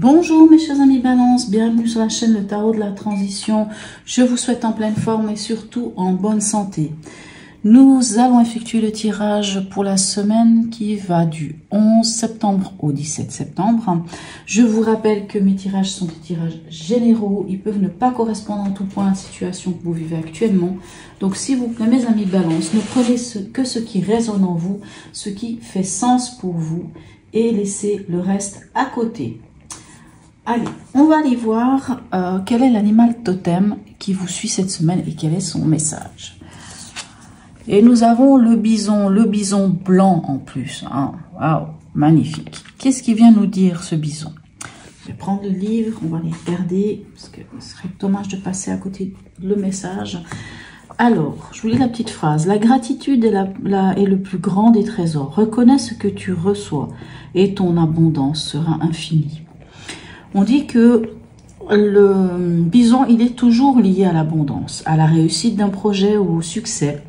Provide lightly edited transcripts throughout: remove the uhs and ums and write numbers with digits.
Bonjour mes chers amis Balance, bienvenue sur la chaîne Le Tarot de la Transition. Je vous souhaite en pleine forme et surtout en bonne santé. Nous allons effectuer le tirage pour la semaine qui va du 11 septembre au 17 septembre. Je vous rappelle que mes tirages sont des tirages généraux. Ils peuvent ne pas correspondre en tout point à la situation que vous vivez actuellement. Donc s'il vous plaît mes amis Balance, ne prenez que ce qui résonne en vous, ce qui fait sens pour vous et laissez le reste à côté. Allez, on va aller voir quel est l'animal totem qui vous suit cette semaine et quel est son message. Et nous avons le bison blanc en plus. Hein. Waouh, magnifique. Qu'est-ce qui vient nous dire ce bison? Je vais prendre le livre, on va les regarder parce que ce serait dommage de passer à côté le message. Alors, je vous lis la petite phrase. La gratitude est le plus grand des trésors. Reconnais ce que tu reçois et ton abondance sera infinie. On dit que le bison, il est toujours lié à l'abondance, à la réussite d'un projet ou au succès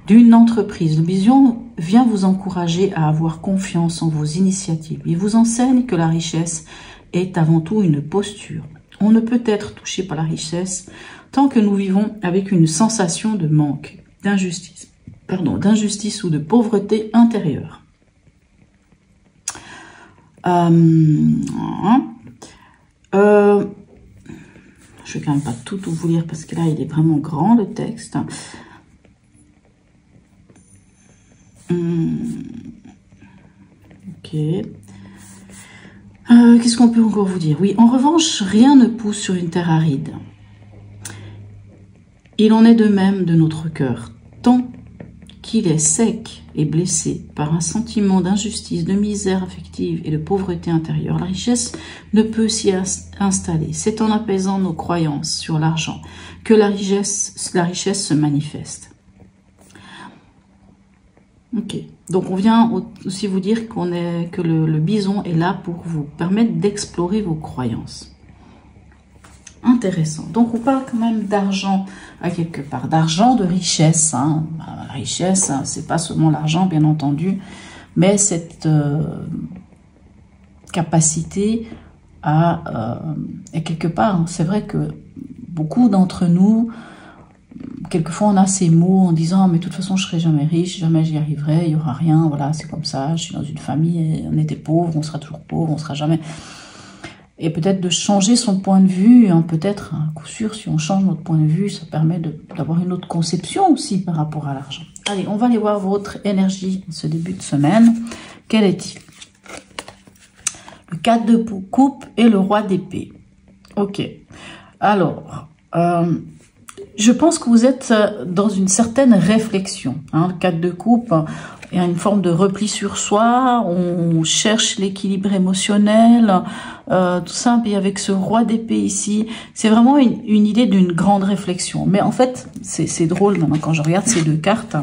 d'une entreprise. Le bison vient vous encourager à avoir confiance en vos initiatives. Il vous enseigne que la richesse est avant tout une posture. On ne peut être touché par la richesse tant que nous vivons avec une sensation de manque, d'injustice ou de pauvreté intérieure. Je vais quand même pas tout vous lire parce que là il est vraiment grand le texte. Ok. Qu'est-ce qu'on peut encore vous dire? Oui, en revanche, rien ne pousse sur une terre aride. Il en est de même de notre cœur. Tant qu'il est sec et blessé par un sentiment d'injustice, de misère affective et de pauvreté intérieure, la richesse ne peut s'y installer. C'est en apaisant nos croyances sur l'argent que la richesse se manifeste. Ok, donc on vient aussi vous dire que le bison est là pour vous permettre d'explorer vos croyances. Intéressant. Donc on parle quand même d'argent à quelque part, d'argent, de richesse. Hein. La richesse, hein, c'est pas seulement l'argent, bien entendu, mais cette capacité à quelque part, hein, c'est vrai que beaucoup d'entre nous, quelquefois on a ces mots en disant mais de toute façon je serai jamais riche, jamais j'y arriverai, il y aura rien, voilà c'est comme ça, je suis dans une famille, on était pauvres, on sera toujours pauvre, on sera jamais. Et peut-être de changer son point de vue, hein, peut-être à coup sûr si on change notre point de vue, ça permet d'avoir une autre conception aussi par rapport à l'argent. Allez, on va aller voir votre énergie en ce début de semaine. Quel est-il? Le 4 de coupe et le roi d'épée. Ok, alors je pense que vous êtes dans une certaine réflexion. Hein. Le 4 de coupe, il y a une forme de repli sur soi, on cherche l'équilibre émotionnel, tout ça. Puis avec ce roi d'épée ici, c'est vraiment une idée d'une grande réflexion. Mais en fait, c'est drôle maintenant quand je regarde ces deux cartes.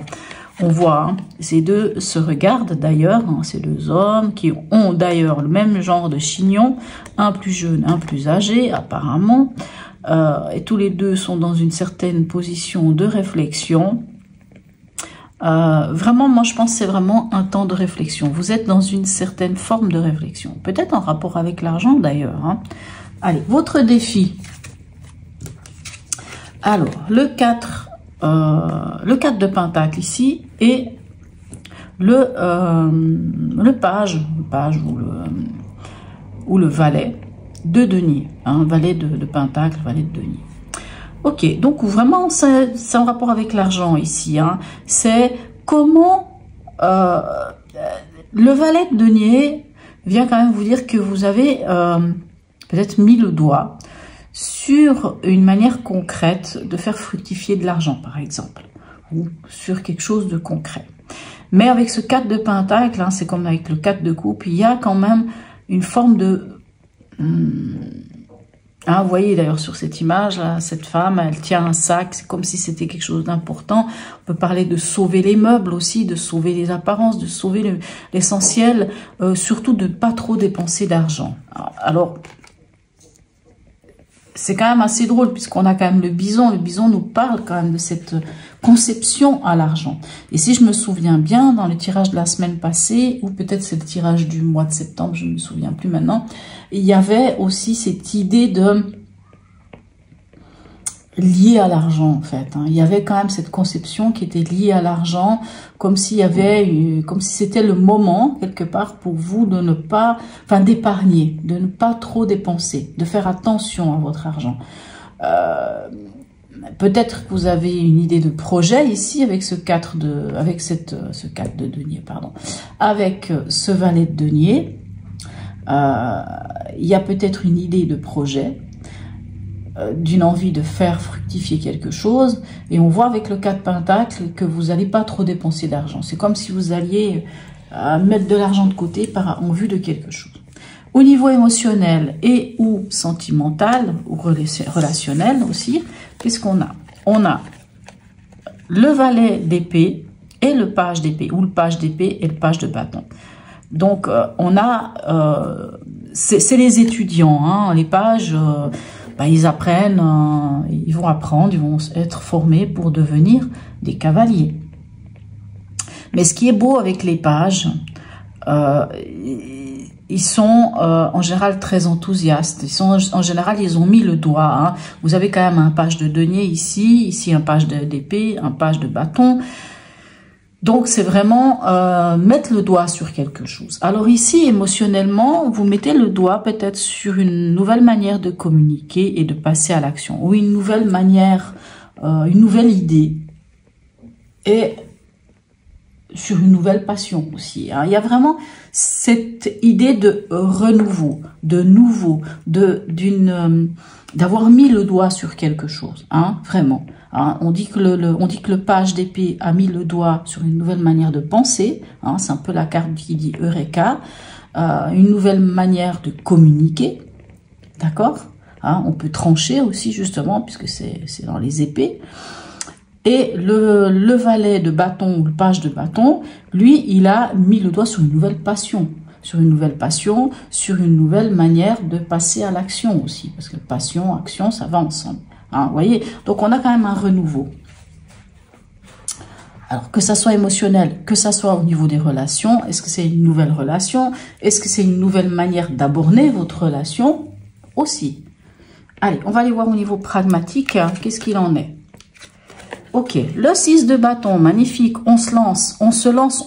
On voit, hein, ces deux se regardent d'ailleurs, hein, ces deux hommes qui ont d'ailleurs le même genre de chignon, un plus jeune, un plus âgé apparemment. Et tous les deux sont dans une certaine position de réflexion. Vraiment, moi je pense que c'est vraiment un temps de réflexion. Vous êtes dans une certaine forme de réflexion. Peut-être en rapport avec l'argent d'ailleurs. Hein. Allez, votre défi. Alors, le 4 de pentacle ici et le page ou le valet de denier, hein, valet de pentacle, valet de denier. Ok, donc vraiment c'est en rapport avec l'argent ici. Hein. C'est comment le valet de denier vient quand même vous dire que vous avez peut-être mis le doigt sur une manière concrète de faire fructifier de l'argent par exemple, ou sur quelque chose de concret. Mais avec ce 4 de pentacle, hein, c'est comme avec le 4 de coupe, il y a quand même une forme de... Hein, vous voyez d'ailleurs sur cette image, là, cette femme, elle tient un sac, c'est comme si c'était quelque chose d'important. On peut parler de sauver les meubles aussi, de sauver les apparences, de sauver l'essentiel, surtout de ne pas trop dépenser d'argent. Alors, c'est quand même assez drôle puisqu'on a quand même le bison. Le bison nous parle quand même de cette conception à l'argent. Et si je me souviens bien, dans le tirage de la semaine passée, ou peut-être c'est le tirage du mois de septembre, je ne me souviens plus maintenant, il y avait aussi cette idée de lié à l'argent en fait. Il y avait quand même cette conception qui était liée à l'argent, comme s'il y avait, comme si c'était le moment quelque part pour vous de ne pas, enfin d'épargner, de ne pas trop dépenser, de faire attention à votre argent. Peut-être que vous avez une idée de projet ici avec ce 4 de, avec ce 4 de denier, pardon, avec ce valet de denier. Il y a peut-être une idée de projet, d'une envie de faire fructifier quelque chose, et on voit avec le 4 pentacles que vous n'allez pas trop dépenser d'argent. C'est comme si vous alliez mettre de l'argent de côté en vue de quelque chose. Au niveau émotionnel et ou sentimental, ou relationnel aussi, qu'est-ce qu'on a? On a le valet d'épée et le page d'épée, ou le page d'épée et le page de bâton. Donc, on a, c'est les étudiants, hein, les pages, ils apprennent, ils vont apprendre, ils vont être formés pour devenir des cavaliers. Mais ce qui est beau avec les pages, ils sont en général très enthousiastes. Ils sont en général, ils ont mis le doigt. Hein. Vous avez quand même un page de denier ici un page d'épée, un page de bâton. Donc c'est vraiment mettre le doigt sur quelque chose. Alors ici, émotionnellement, vous mettez le doigt peut-être sur une nouvelle manière de communiquer et de passer à l'action, ou une nouvelle manière, une nouvelle idée, et sur une nouvelle passion aussi. Hein. Il y a vraiment cette idée de renouveau, de nouveau, d'avoir mis le doigt sur quelque chose, hein, vraiment. Hein, on dit que le page d'épée a mis le doigt sur une nouvelle manière de penser. Hein, c'est un peu la carte qui dit Eureka. Une nouvelle manière de communiquer. D'accord, hein, on peut trancher aussi justement puisque c'est dans les épées. Et le valet de bâton, ou le page de bâton, lui, il a mis le doigt sur une nouvelle passion. Sur une nouvelle passion, sur une nouvelle manière de passer à l'action aussi. Parce que passion, action, ça va ensemble. Hein, vous voyez, donc on a quand même un renouveau. Alors que ça soit émotionnel, que ça soit au niveau des relations, est-ce que c'est une nouvelle relation? Est-ce que c'est une nouvelle manière d'aborder votre relation? Aussi. Allez, on va aller voir au niveau pragmatique, qu'est-ce qu'il en est. Ok, le 6 de bâton, magnifique, on se lance,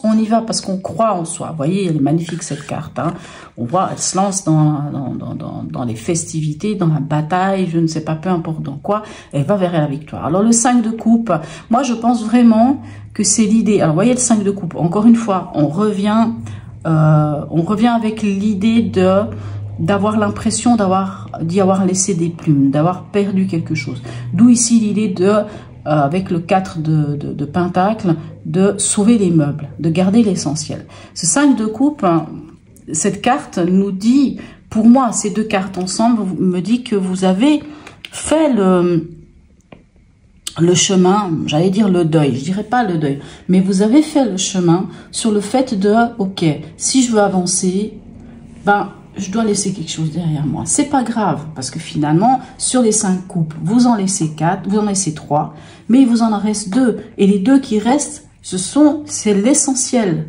on y va parce qu'on croit en soi. Vous voyez, elle est magnifique cette carte. Hein. On voit, elle se lance dans les festivités, dans la bataille, je ne sais pas, peu importe dans quoi, elle va vers la victoire. Alors le 5 de coupe, moi je pense vraiment que c'est l'idée. Alors vous voyez le 5 de coupe, encore une fois, on revient avec l'idée d'avoir l'impression d'y avoir laissé des plumes, d'avoir perdu quelque chose. D'où ici l'idée avec le 4 de pentacle, de sauver les meubles, de garder l'essentiel. Ce 5 de coupe, cette carte nous dit, pour moi, ces deux cartes ensemble, me dit que vous avez fait le chemin, j'allais dire le deuil, je dirais pas le deuil, mais vous avez fait le chemin sur le fait de, ok, si je veux avancer, je dois laisser quelque chose derrière moi. C'est pas grave, parce que finalement, sur les 5 coupes, vous en laissez 4, vous en laissez 3, mais il vous en reste 2. Et les 2 qui restent, c'est l'essentiel.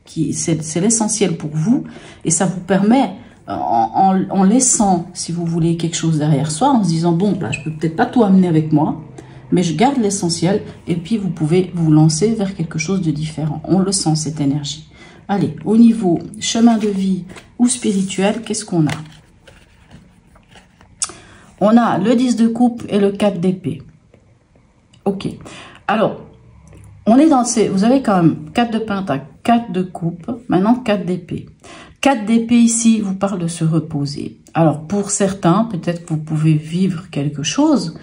C'est l'essentiel pour vous. Et ça vous permet, en laissant, si vous voulez, quelque chose derrière soi, en se disant, bon, là, je peux peut-être pas tout amener avec moi, mais je garde l'essentiel. Et puis, vous pouvez vous lancer vers quelque chose de différent. On le sent, cette énergie. Allez, au niveau chemin de vie ou spirituel, qu'est-ce qu'on a? On a le 10 de coupe et le 4 d'épée. Ok. Alors, on est dans ces... Vous avez quand même 4 de pentacle, 4 de coupe, maintenant 4 d'épée. 4 d'épée ici vous parle de se reposer. Alors, pour certains, peut-être que vous pouvez vivre quelque chose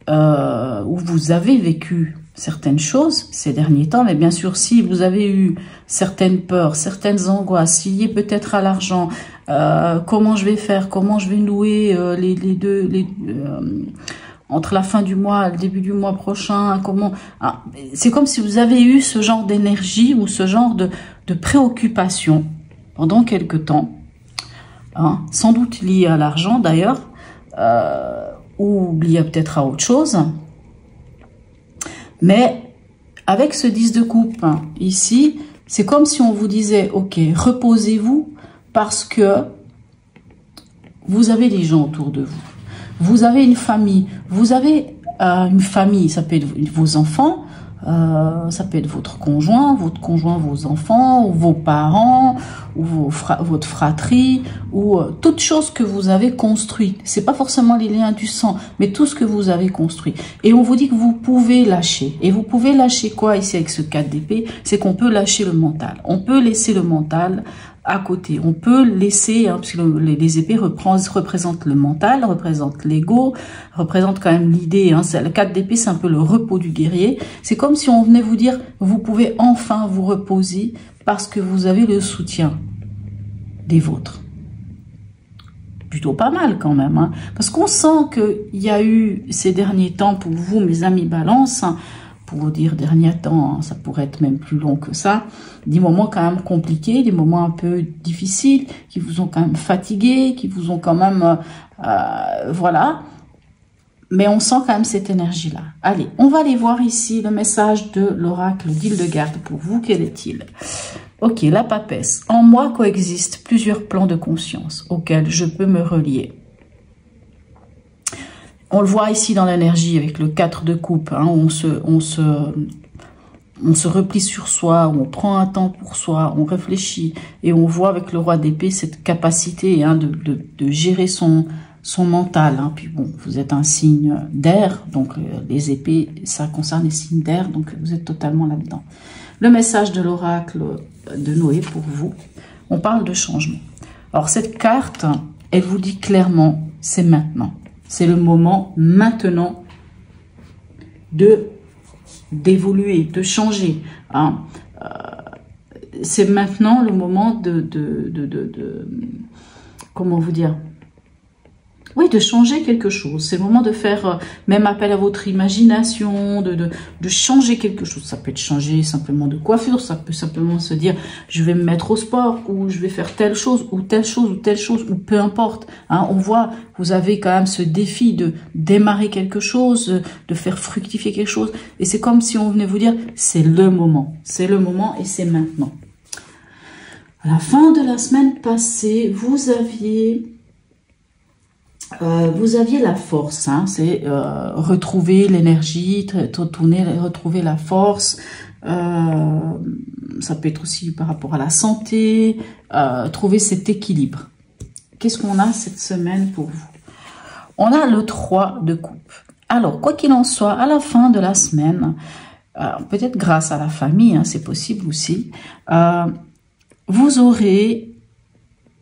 où vous avez vécu certaines choses ces derniers temps, mais bien sûr, si vous avez eu certaines peurs, certaines angoisses, liées peut-être à l'argent, comment je vais faire, comment je vais nouer entre la fin du mois et le début du mois prochain, c'est comme si vous avez eu ce genre d'énergie ou ce genre de préoccupation pendant quelque temps, hein, sans doute lié à l'argent d'ailleurs, ou lié peut-être à autre chose. Mais avec ce 10 de coupe, hein, ici, c'est comme si on vous disait, ok, reposez-vous parce que vous avez des gens autour de vous. Vous avez une famille. Vous avez une famille, ça peut être vos enfants, ça peut être votre conjoint, vos enfants, ou vos parents, ou votre fratrie, ou toute chose que vous avez construite. C'est pas forcément les liens du sang, mais tout ce que vous avez construit. Et on vous dit que vous pouvez lâcher. Et vous pouvez lâcher quoi ici avec ce 4 d'épée? C'est qu'on peut lâcher le mental. On peut laisser le mental à côté. On peut laisser, hein, parce que les épées représentent le mental, représentent l'ego, représentent quand même l'idée. Hein, le 4 d'épée, c'est un peu le repos du guerrier. C'est comme si on venait vous dire, vous pouvez enfin vous reposer parce que vous avez le soutien des vôtres. Plutôt pas mal quand même. Hein, parce qu'on sent qu'il y a eu ces derniers temps pour vous, mes amis Balance, hein, pour vous dire dernier temps, hein, ça pourrait être même plus long que ça, des moments quand même compliqués, des moments un peu difficiles, qui vous ont quand même fatigué, qui vous ont quand même, voilà. Mais on sent quand même cette énergie-là. Allez, on va aller voir ici le message de l'oracle d'Hildegarde pour vous. Quel est-il? Ok, la papesse. En moi coexistent plusieurs plans de conscience auxquels je peux me relier. On le voit ici dans l'énergie avec le 4 de coupe, hein, où on se replie sur soi, où on prend un temps pour soi, on réfléchit et on voit avec le roi d'épée cette capacité, hein, de gérer son mental. Hein. Puis bon, vous êtes un signe d'air, donc les épées, ça concerne les signes d'air, donc vous êtes totalement là-dedans. Le message de l'oracle de Noé pour vous, on parle de changement. Alors cette carte, elle vous dit clairement, c'est maintenant. C'est le moment maintenant d'évoluer, de changer. Hein. C'est maintenant le moment comment vous dire? Oui, de changer quelque chose. C'est le moment de faire même appel à votre imagination, de changer quelque chose. Ça peut être changer simplement de coiffure, ça peut simplement se dire je vais me mettre au sport, ou je vais faire telle chose, ou telle chose, ou telle chose, ou peu importe. Hein, on voit, vous avez quand même ce défi de démarrer quelque chose, de faire fructifier quelque chose. Et c'est comme si on venait vous dire c'est le moment et c'est maintenant. À la fin de la semaine passée, vous aviez la force, hein, c'est retrouver l'énergie, retrouver la force. Ça peut être aussi par rapport à la santé, trouver cet équilibre. Qu'est-ce qu'on a cette semaine pour vous? On a le 3 de coupe. Alors, quoi qu'il en soit, à la fin de la semaine, peut-être grâce à la famille, hein, c'est possible aussi, vous aurez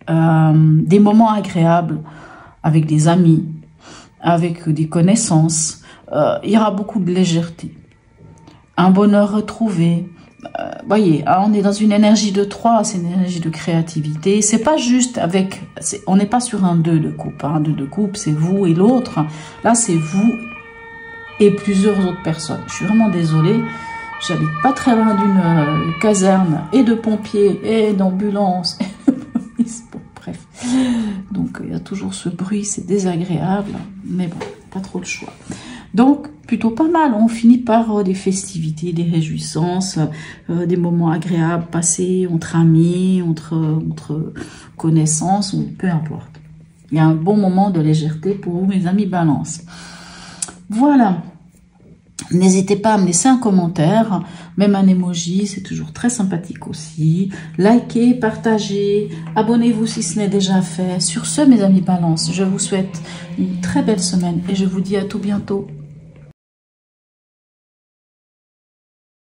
des moments agréables avec des amis, avec des connaissances. Il y aura beaucoup de légèreté. Un bonheur retrouvé. Voyez, on est dans une énergie de 3, c'est une énergie de créativité. C'est pas juste avec... On n'est pas sur un 2 de coupe. Un 2 de coupe, c'est vous et l'autre. Là, c'est vous et plusieurs autres personnes. Je suis vraiment désolée. J'habite pas très loin d'une caserne et de pompiers et d'ambulances. Bref, donc il y a toujours ce bruit, c'est désagréable, mais bon, pas trop le choix. Donc, plutôt pas mal, on finit par des festivités, des réjouissances, des moments agréables passés entre amis, entre connaissances, ou peu importe. Il y a un bon moment de légèreté pour vous, mes amis Balance. Voilà. N'hésitez pas à me laisser un commentaire, même un emoji, c'est toujours très sympathique aussi. Likez, partagez, abonnez-vous si ce n'est déjà fait. Sur ce, mes amis Balance, je vous souhaite une très belle semaine et je vous dis à tout bientôt.